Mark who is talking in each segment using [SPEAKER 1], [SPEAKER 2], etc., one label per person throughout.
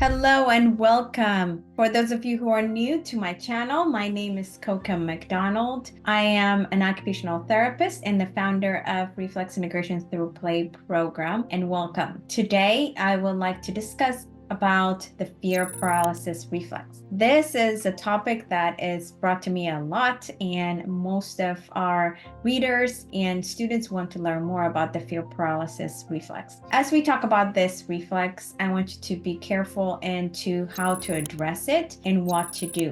[SPEAKER 1] Hello and welcome. For those of you who are new to my channel, my name is Coca McDonald. I am an occupational therapist and the founder of Reflex Integration Through Play program, and welcome. Today, I would like to discuss about the fear paralysis reflex. This is a topic that is brought to me a lot, and most of our readers and students want to learn more about the fear paralysis reflex. As we talk about this reflex, I want you to be careful into how to address it and what to do.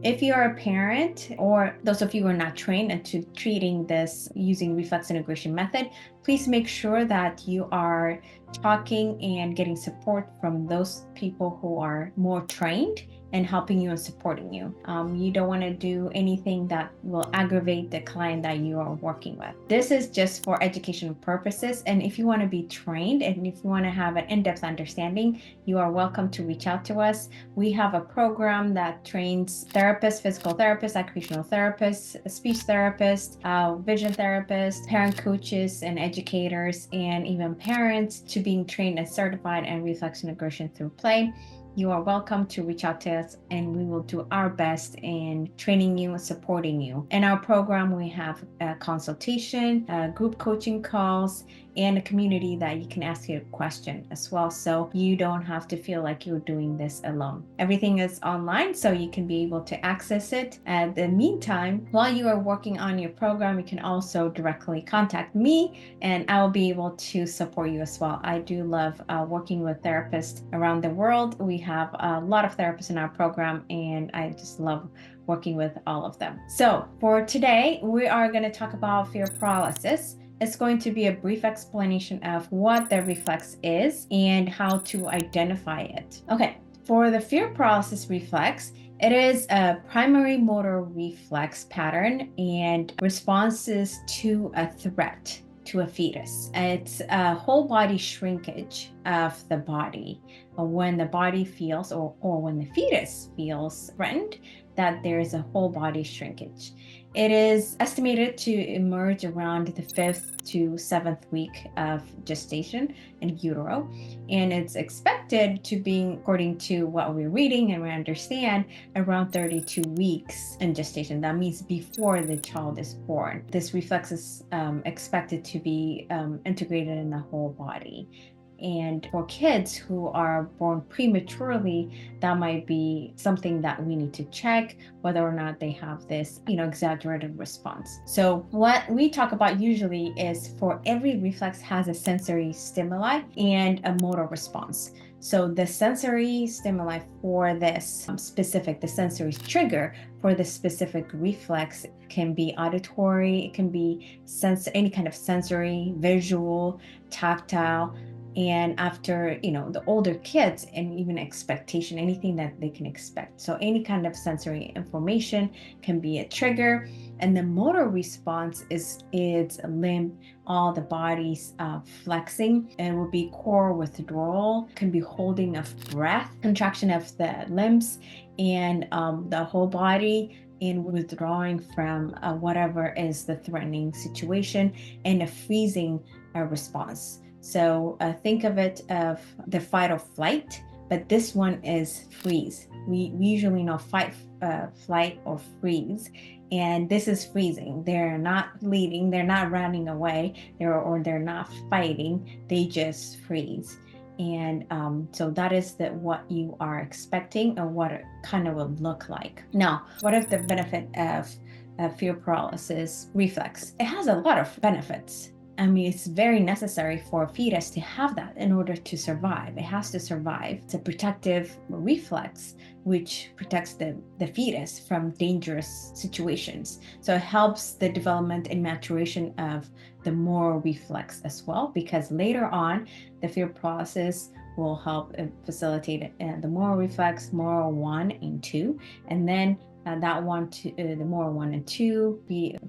[SPEAKER 1] If you are a parent or those of you who are not trained into treating this using reflex integration method, please make sure that you are talking and getting support from those people who are more trained and helping you and supporting you. You don't want to do anything that will aggravate the client that you are working with. This is just for educational purposes. And if you want to be trained and if you want to have an in-depth understanding, you are welcome to reach out to us. We have a program that trains therapists, physical therapists, occupational therapists, speech therapists, vision therapists, parent coaches, and educators, and even parents to being trained and certified in reflex integration through play. You are welcome to reach out to us and we will do our best in training you and supporting you. In our program, we have a consultation, group coaching calls, and a community that you can ask your question as well. So you don't have to feel like you're doing this alone. Everything is online, so you can be able to access it. At the meantime, while you are working on your program, you can also directly contact me and I will be able to support you as well. I do love working with therapists around the world. We have a lot of therapists in our program and I just love working with all of them. So for today, we are going to talk about fear paralysis. It's going to be a brief explanation of what the reflex is and how to identify it. Okay, for the fear paralysis reflex, it is a primary motor reflex pattern and responses to a threat to a fetus. It's a whole body shrinkage of the body when the body feels or when the fetus feels threatened, that there is a whole body shrinkage. It is estimated to emerge around the 5th to 7th week of gestation in utero, and it's expected to be, according to what we're reading and we understand, around 32 weeks in gestation. That means before the child is born. This reflex is expected to be integrated in the whole body. And for kids who are born prematurely, that might be something that we need to check whether or not they have this, exaggerated response. So what we talk about usually is for every reflex has a sensory stimuli and a motor response. So the sensory stimuli for this specific, the sensory trigger for this specific reflex can be auditory, it can be any kind of sensory, visual, tactile. And after, the older kids and even expectation, anything that they can expect. So any kind of sensory information can be a trigger. And the motor response is limb, all the body's flexing. It will be core withdrawal, can be holding of breath, contraction of the limbs and the whole body, in withdrawing from whatever is the threatening situation, and a freezing response. So think of it of the fight or flight, but this one is freeze. We usually know fight, flight, or freeze, and this is freezing. They're not bleeding, they're not running away, they're not fighting, they just freeze. And so that is what you are expecting and what it kind of will look like. Now, what is the benefit of fear paralysis reflex? It has a lot of benefits. I mean, it's very necessary for a fetus to have that in order to survive. It has to survive. It's a protective reflex which protects the fetus from dangerous situations. So it helps the development and maturation of the Moro reflex as well, because later on, the fear paralysis will help facilitate the Moro reflex, Moro 1 and 2, and then that one to the Moro 1 and 2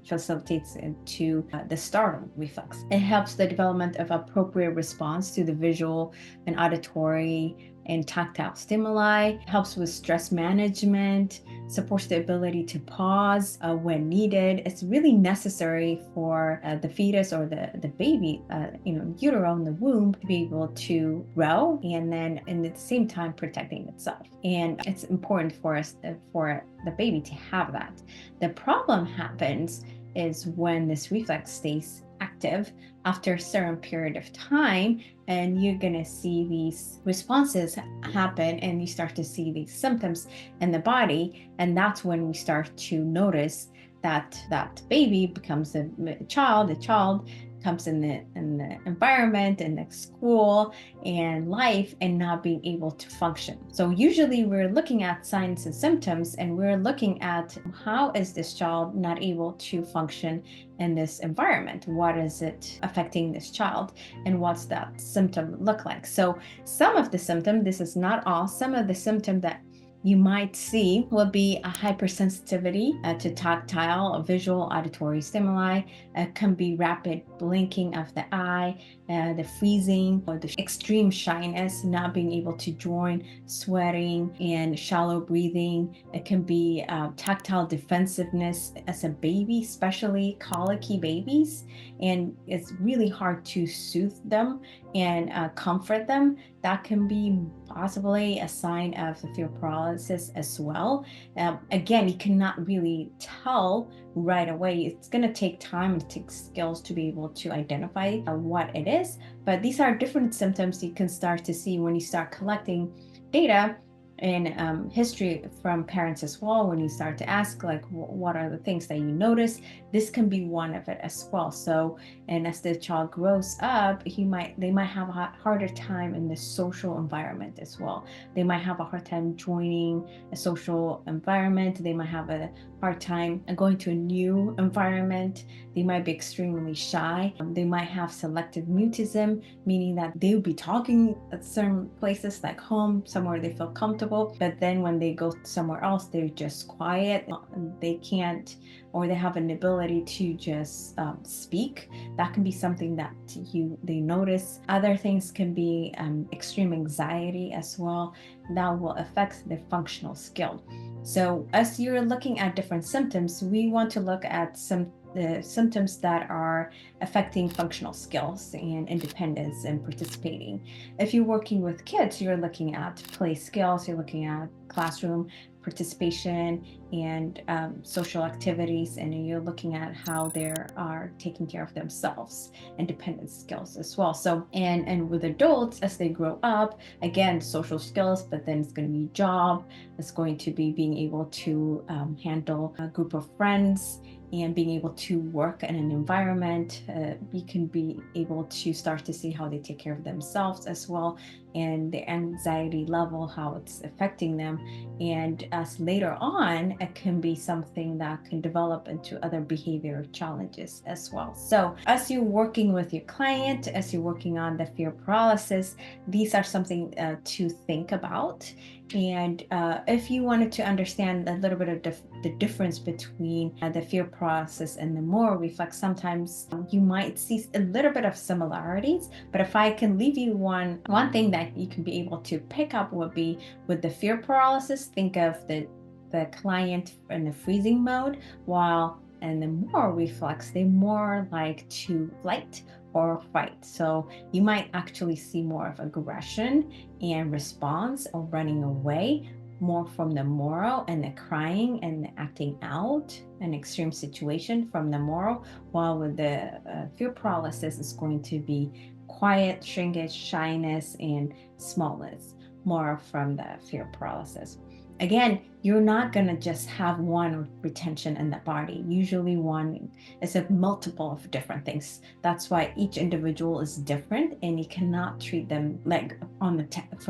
[SPEAKER 1] facilitates into the startle reflex. It helps the development of appropriate response to the visual and auditory and tactile stimuli, helps with stress management, supports the ability to pause when needed. It's really necessary for the fetus or the baby, in utero, in the womb, to be able to grow, and then at the same time protecting itself. And it's important for us, for the baby to have that. The problem happens is when this reflex stays active after a certain period of time, and you're going to see these responses happen, and you start to see these symptoms in the body. And that's when we start to notice that that baby becomes a child. The child comes in the environment, in the school and life, and not being able to function. So usually we're looking at signs and symptoms, and we're looking at how is this child not able to function in this environment? What is it affecting this child, and what's that symptom look like? So some of the symptom, this is not all, some of the symptom that you might see will be a hypersensitivity to tactile, visual, auditory stimuli. Can be rapid blinking of the eye, the freezing, or the extreme shyness, not being able to join, sweating, and shallow breathing. It can be tactile defensiveness as a baby, especially colicky babies, and it's really hard to soothe them and comfort them. That can be possibly a sign of the fear paralysis as well. Again, you cannot really tell right away. It's going to take time and take skills to be able to identify what it is. But these are different symptoms you can start to see when you start collecting data and history from parents as well. When you start to ask, like, what are the things that you notice, this can be one of it as well. So, and as the child grows up, they might have a harder time in the social environment as well. They might have a hard time joining a social environment. They might have a hard time going to a new environment. They might be extremely shy. They might have selective mutism, meaning that they will be talking at certain places like home, somewhere they feel comfortable, but then when they go somewhere else, they're just quiet. They can't, or they have an ability to just speak. That can be something that they notice. Other things can be extreme anxiety as well. That will affect their functional skill. So as you're looking at different symptoms, we want to look at the symptoms that are affecting functional skills and independence and participating. If you're working with kids, you're looking at play skills, you're looking at classroom participation and social activities, and you're looking at how they are taking care of themselves, independence skills as well. So and with adults, as they grow up, again, social skills, but then it's going to be job, it's going to be being able to handle a group of friends and being able to work in an environment. You can be able to start to see how they take care of themselves as well, and the anxiety level, how it's affecting them. And as later on, it can be something that can develop into other behavior challenges as well. So as you're working with your client, as you're working on the fear paralysis, these are something to think about. And if you wanted to understand a little bit of the difference between the fear paralysis and the Moro reflex, sometimes you might see a little bit of similarities. But if I can leave you one thing that you can be able to pick up would be with the fear paralysis, think of the client in the freezing mode, while in the Moro reflex, they more like to flight or fight. So you might actually see more of aggression and response or running away, more from the Moro, and the crying and the acting out an extreme situation from the Moro, while with the fear paralysis is going to be quiet, shrinkage, shyness, and smallness, more from the fear paralysis. Again, you're not going to just have one retention in the body. Usually one is a multiple of different things. That's why each individual is different, and you cannot treat them like from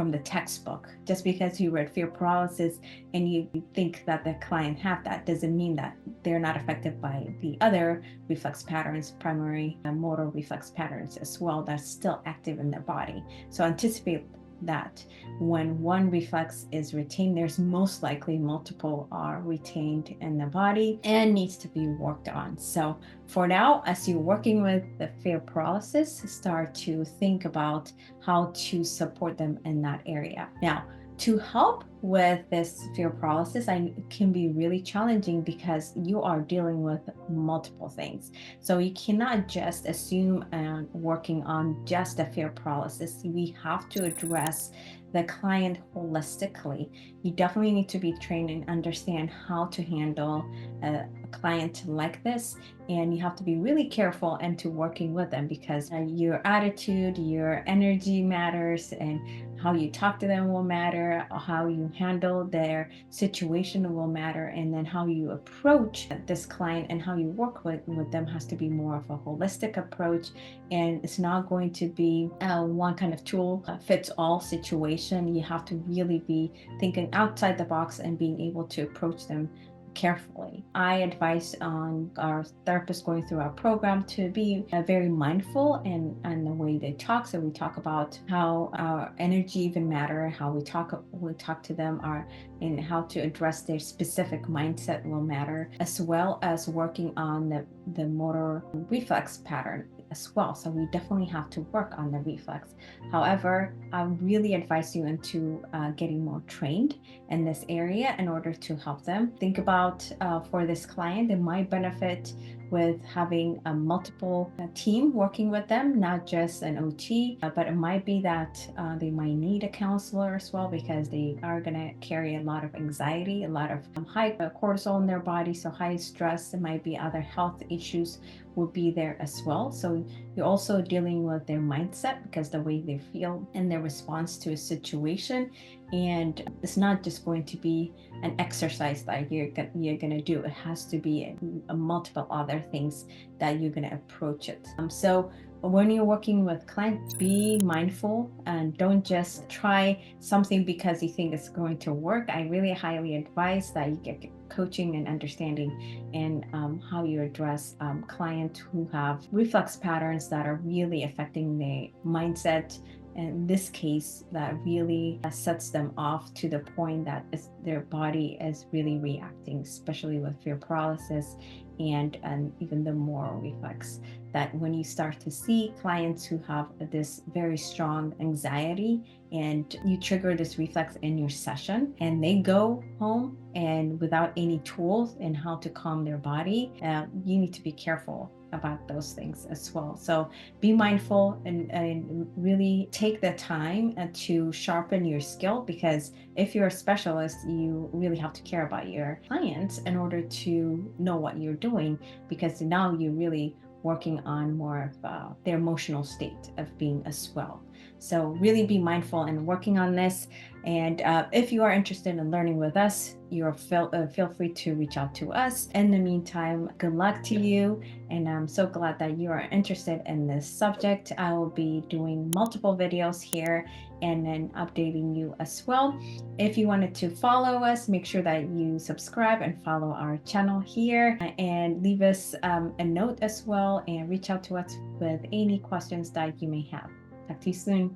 [SPEAKER 1] the textbook. Just because you read fear paralysis and you think that the client have that doesn't mean that they're not affected by the other reflex patterns, primary motor reflex patterns as well, that's still active in their body. So anticipate that when one reflex is retained, there's most likely multiple are retained in the body and needs to be worked on. So for now, as you're working with the fear paralysis, start to think about how to support them in that area. Now, To help with this fear paralysis, it can be really challenging because you are dealing with multiple things. So you cannot just assume and working on just a fear paralysis. We have to address the client holistically. You definitely need to be trained and understand how to handle a client like this, and you have to be really careful into working with them because your attitude, your energy matters, and how you talk to them will matter, how you handle their situation will matter, and then how you approach this client and how you work with them has to be more of a holistic approach. And it's not going to be one kind of tool fits all situation. You have to really be thinking outside the box and being able to approach them carefully. I advise on our therapists going through our program to be very mindful in the way they talk. So we talk about how our energy even matter, how we talk to them, and how to address their specific mindset will matter, as well as working on the Moro Reflex pattern as well. So we definitely have to work on the reflex. However, I really advise you into getting more trained in this area in order to help them. Think about for this client, they might benefit with having a multiple team working with them, not just an OT, but it might be that they might need a counselor as well because they are going to carry a lot of anxiety, a lot of high cortisol in their body, so high stress. There might be other health issues will be there as well. So you're also dealing with their mindset because the way they feel and their response to a situation. And it's not just going to be an exercise that you're going to do. It has to be a multiple other things that you're going to approach it. So when you're working with clients, be mindful and don't just try something because you think it's going to work. I really highly advise that you get coaching and understanding and how you address clients who have reflex patterns that are really affecting their mindset. In this case, that really sets them off to the point that their body is really reacting, especially with fear paralysis and even the Moro reflex. That when you start to see clients who have this very strong anxiety and you trigger this reflex in your session and they go home and without any tools in how to calm their body, you need to be careful about those things as well. So be mindful and really take the time to sharpen your skill, because if you're a specialist, you really have to care about your clients in order to know what you're doing, because now you're really working on more of their emotional state of being as well. So really be mindful and working on this. And if you are interested in learning with us, you're feel free to reach out to us. In the meantime, good luck to you. And I'm so glad that you are interested in this subject. I will be doing multiple videos here and then updating you as well. If you wanted to follow us, make sure that you subscribe and follow our channel here and leave us a note as well and reach out to us with any questions that you may have. Talk to you soon.